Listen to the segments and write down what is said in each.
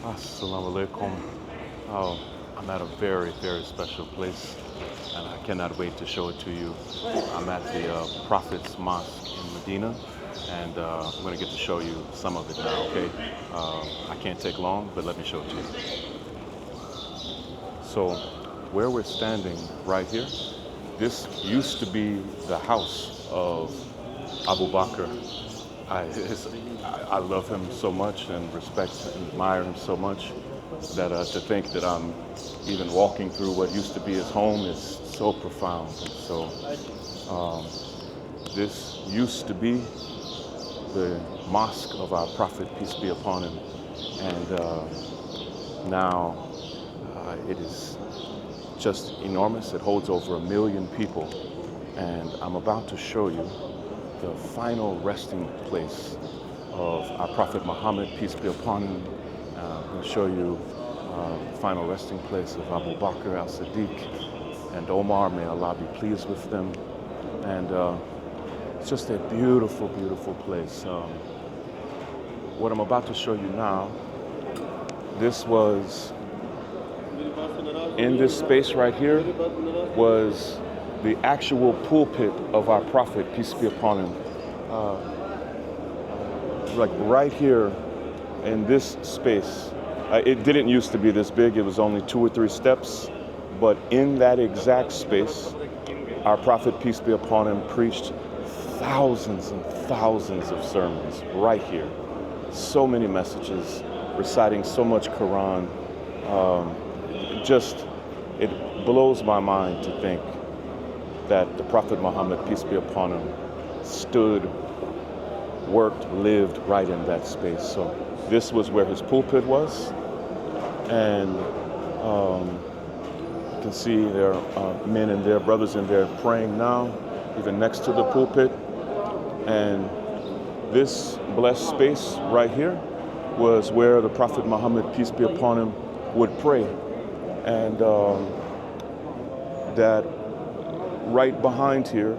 As-Salaam-Alaikum. Oh, I'm at a very, very special place, and I cannot wait to show it to you. I'm at the Prophet's Mosque in Medina, and I'm going to get to show you some of it now, okay? I can't take long, but let me show it to you. So, where we're standing right here, this used to be the house of Abu Bakr. I love him so much and respect and admire him so much that to think that I'm even walking through what used to be his home is so profound. So this used to be the mosque of our Prophet, peace be upon him, and now it is just enormous. It holds over 1 million people, and I'm about to show you the final resting place of our Prophet Muhammad, peace be upon him. I'm going to show you the final resting place of Abu Bakr al-Siddiq and Omar, may Allah be pleased with them. And it's just a beautiful, beautiful place. What I'm about to show you now, this was, in this space right here, was the actual pulpit of our Prophet, peace be upon him. Like right here in this space. It didn't used to be this big, it was only 2 or 3 steps, but in that exact space, our Prophet, peace be upon him, preached thousands and thousands of sermons right here. So many messages, reciting so much Quran. It blows my mind to think that the Prophet Muhammad, peace be upon him, stood, worked, lived right in that space. So this was where his pulpit was, and you can see there are men in there, brothers in there praying now, even next to the pulpit. And this blessed space right here was where the Prophet Muhammad, peace be upon him, would pray. And that right behind here,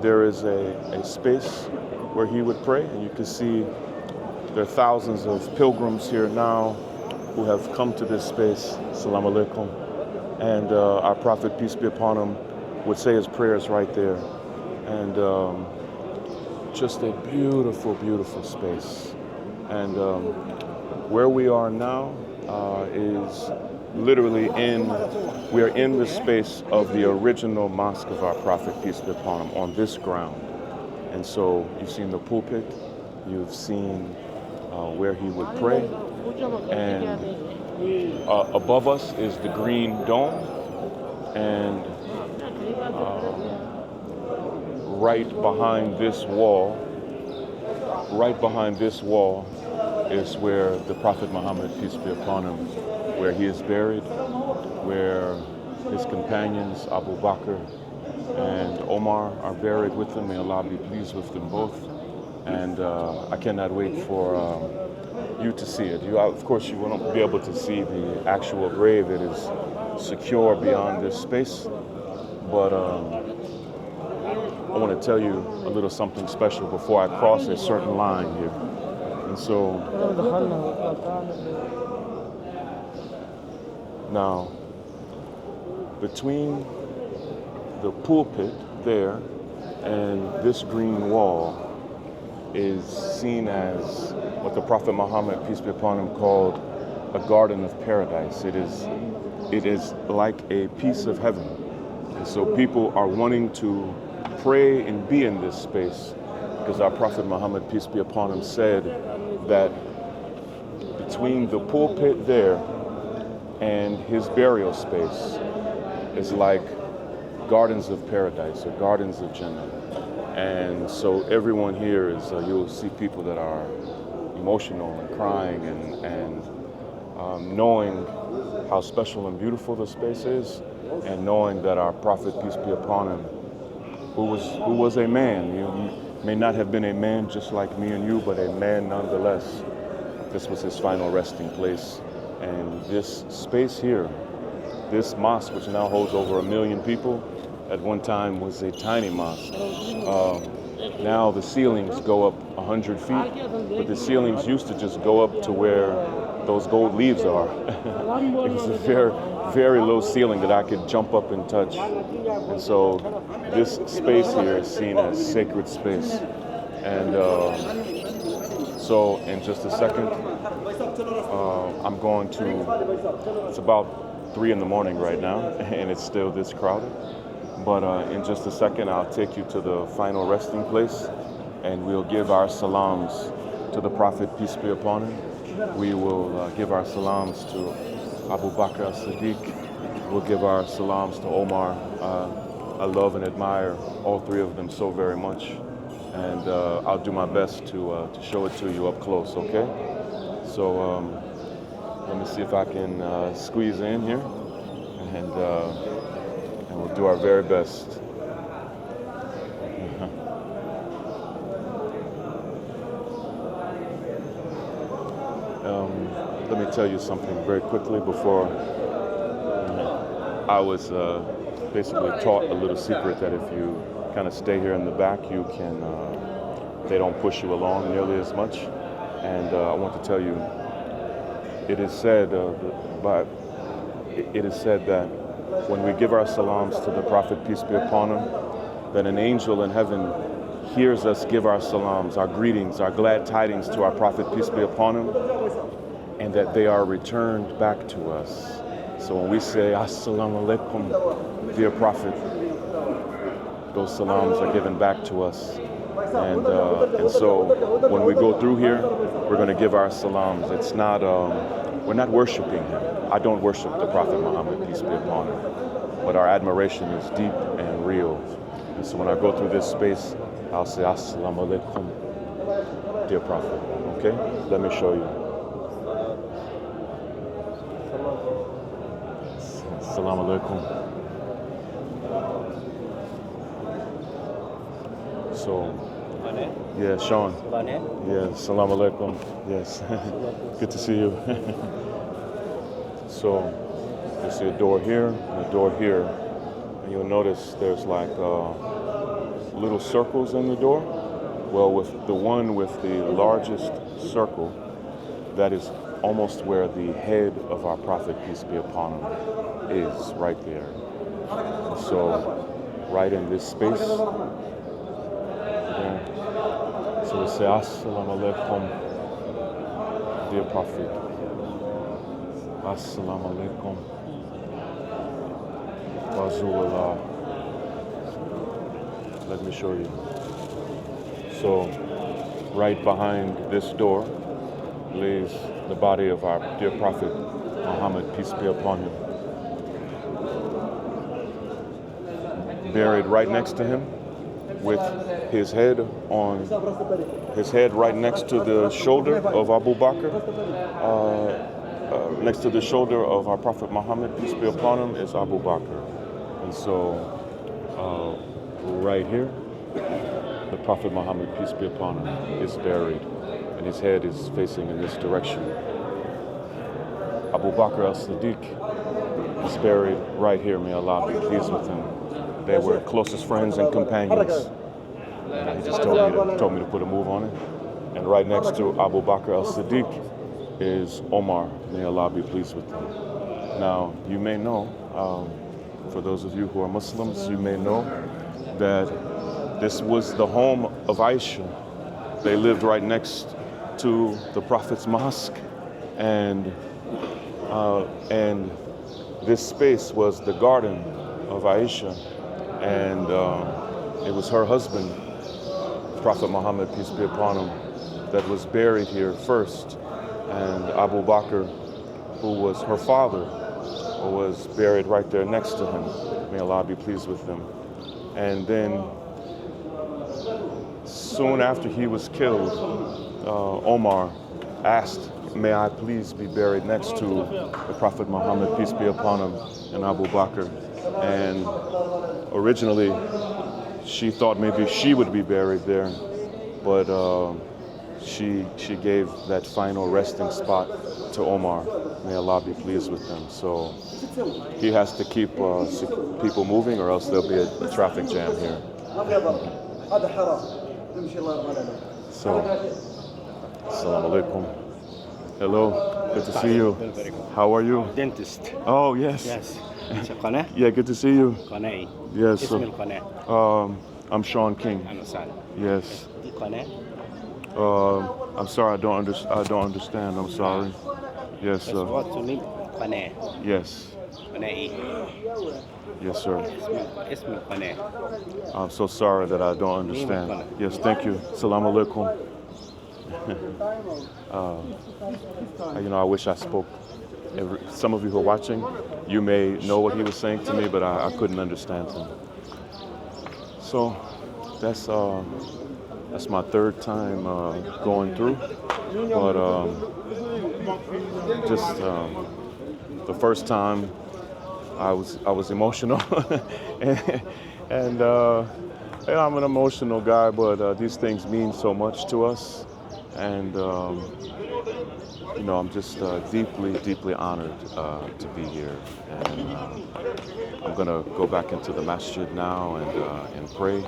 there is a space where he would pray, and you can see there are thousands of pilgrims here now who have come to this space. As-Salaam-Alaikum. And our Prophet, peace be upon him, would say his prayers right there. And just a beautiful, beautiful space. And where we are now is literally we are in the space of the original mosque of our Prophet, peace be upon him, on this ground. And so you've seen the pulpit, you've seen where he would pray, and above us is the green dome, and right behind this wall is where the Prophet Muhammad, peace be upon him, where he is buried, where his companions Abu Bakr and Omar are buried with him. May Allah be pleased with them both. And I cannot wait for you to see it. Of course, you won't be able to see the actual grave. It is secure beyond this space. But I want to tell you a little something special before I cross a certain line here. And so, now, between the pulpit there and this green wall is seen as what the Prophet Muhammad, peace be upon him, called a garden of paradise. It is like a piece of heaven. And so people are wanting to pray and be in this space because our Prophet Muhammad, peace be upon him, said that between the pulpit there and his burial space is like gardens of paradise or gardens of Jannah. And so everyone here is, you'll see people that are emotional and crying and knowing how special and beautiful the space is, and knowing that our Prophet, peace be upon him, who was a man, may not have been a man just like me and you, but a man nonetheless. This was his final resting place. And this space here, this mosque, which now holds over 1 million people, at one time was a tiny mosque. Now the ceilings go up 100 feet, but the ceilings used to just go up to where what those gold leaves are. It was a very, very low ceiling that I could jump up and touch. And so this space here is seen as sacred space. And so in just a second, I'm going to, it's about 3 in the morning right now, and it's still this crowded. But in just a second, I'll take you to the final resting place, and we'll give our salams to the Prophet, peace be upon him. We will give our salams to Abu Bakr as-Siddiq. We'll give our salams to Omar. I love and admire all three of them so very much. And I'll do my best to show it to you up close, okay? So let me see if I can squeeze in here, and we'll do our very best. Let me tell you something very quickly before. I was basically taught a little secret that if you kind of stay here in the back, you can, they don't push you along nearly as much. And I want to tell you, it is said that when we give our salams to the Prophet, peace be upon him, that an angel in heaven hears us give our salams, our greetings, our glad tidings to our Prophet, peace be upon him, and that they are returned back to us. So when we say, As-Salaam-Alaikum, dear Prophet, those salams are given back to us. And so when we go through here, we're going to give our salams. It's not, we're not worshiping him. I don't worship the Prophet Muhammad, peace be upon him. But our admiration is deep and real. And so when I go through this space, I'll say, As-Salaam-Alaikum, dear Prophet. Okay? Let me show you. As-Salaam-Alaikum. So, yeah, Shaun. Yeah, As-Salaam-Alaikum. Yes, good to see you. So, you see a door here and a door here, and you'll notice there's like little circles in the door. Well, with the one with the largest circle, that is almost where the head of our Prophet, peace be upon him, is, right there. So, right in this space. So we say, As-Salaam-Alaikum, dear Prophet. As-Salaam-Alaikum. Rasulullah. Let me show you. So, right behind this door lays the body of our dear Prophet Muhammad, peace be upon him. Buried right next to him, with his head right next to the shoulder of Abu Bakr, next to the shoulder of our Prophet Muhammad, peace be upon him, is Abu Bakr. And so, right here, the Prophet Muhammad, peace be upon him, is buried, and his head is facing in this direction. Abu Bakr as-Siddiq is buried right here, may Allah be pleased with him. They were closest friends and companions. And he just told me to put a move on it. And right next to Abu Bakr as-Siddiq is Omar. May Allah be pleased with him. Now, you may know, for those of you who are Muslims, you may know that this was the home of Aisha. They lived right next to the Prophet's mosque, and this space was the garden of Aisha, and it was her husband, Prophet Muhammad, peace be upon him, that was buried here first, and Abu Bakr, who was her father, was buried right there next to him. May Allah be pleased with them. And then soon after he was killed, Omar asked, may I please be buried next to the Prophet Muhammad, peace be upon him, and Abu Bakr. And originally, she thought maybe she would be buried there, but she gave that final resting spot to Omar. May Allah be pleased with them. So he has to keep people moving, or else there'll be a traffic jam here. So, As-Salaam-Alaikum. Hello. Good to see you. Very good. How are you? Dentist. Oh, yes. Yes. It's a قناة. Yeah, good to see you. قناة. Yes, اسم sir. القناة. I'm Shaun King. أهلا وسهلا. Yes. دي قناة. I'm sorry, I don't understand. I'm sorry. Yes, بس sir. what to mean قناة. Yes. قناة إيه؟ Yes, sir. اسم القناة. I'm so sorry that I don't understand. Yes, thank you. As-Salaam-Alaikum. I wish I spoke. Some of you who are watching, you may know what he was saying to me, but I couldn't understand him. So that's my third time going through, but just the first time I was emotional, and I'm an emotional guy, but these things mean so much to us, and I'm just deeply honored to be here, and I'm gonna go back into the masjid now and pray,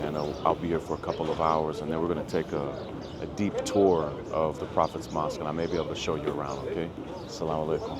and I'll be here for a couple of hours, and then we're gonna take a deep tour of the Prophet's Mosque, and I may be able to show you around. Okay, As-Salaam-Alaikum.